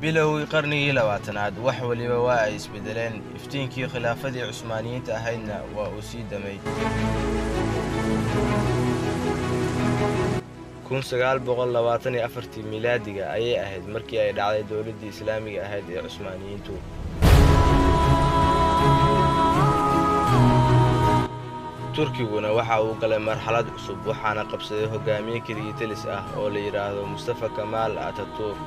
bilowgii qarnigii 20aad wax waliba waa ay isbedeleen. iftiinkii khilaafadii Cusmaaniyiinta ahaydna waa uu sii damay. 1924 miilaadiga ayay ahayd markii ay dhacday dowladdii Islaamiga ahayd ee Cusmaaniyiintu. Turkiguna waxa uu galay marxalad cusub, waxaana qabsaday hogaamiye Kiriitalis ah oo la yiraahdo Mustafa Kemal Atatürk.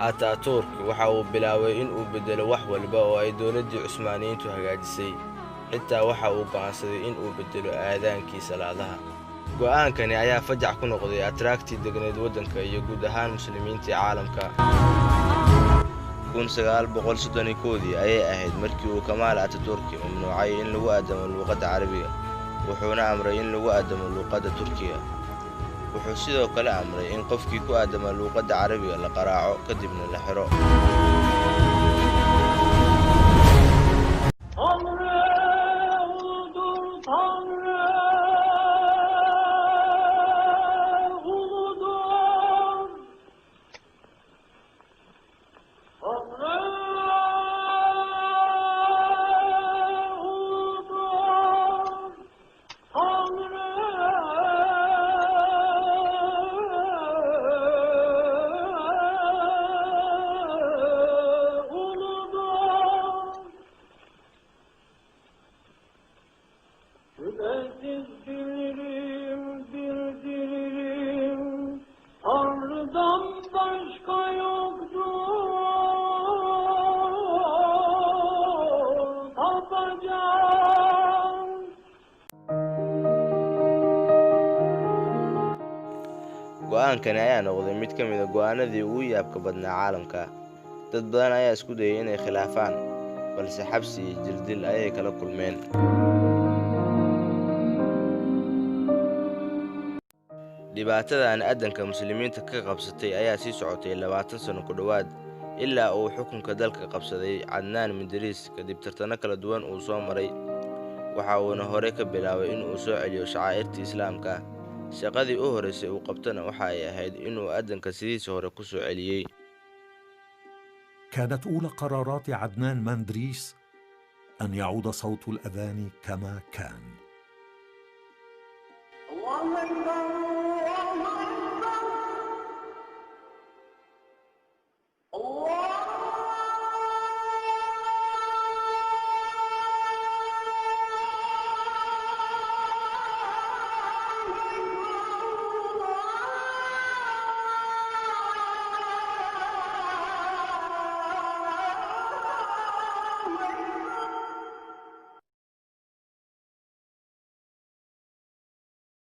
Atatürk waxa uu bilaabay in uu bedelo wax walba oo ay dowladdii Cusmaaniyiintu hagaajisay. xitaa waxa uu go'aansaday in uu bedelo aadaankii salaadaha. go'aankani ayaa fajac ku noqday atraaktii degneed waddanka iyo guud ahaan muslimiintii caalamka. 1931 ayay ahayd markii uu Kemal Atatürk mamnuucay in lagu aadamo luuqadda Carabiga, wuxuuna amray in lagu aadamo luuqadda Turkiga. wuxuu sidoo kale amray in qofkii ku aadama luuqadda Carabiga la qaraaco kadibna la xiro. go'aankani ayaa noqday mid ka mid ah go'aanadii ugu yaabka badnaa caalamka. dad badan ayaa isku dayay inay khilaafaan, balse xabsi iyo jirdil ayay kala kulmeen. dhibaatadan aadanka muslimiinta ka qabsatay ayaa sii socotay 20 sano ku dhawaad, ilaa uu xukunka dalka qabsaday Cadnaan Mindiriis kadib tartano kala duwan uu soo maray. waxa uuna hore ka bilaabay in uu soo celiyo shacaa'irtii Islaamka. shaqadii u horeysay uu qabtana waxa ay ahayd inuu aadanka sidiisa hore ku soo celiyay. كانت أولى قرارات عدنان مندريس أن يعود صوت الأذان كما كان.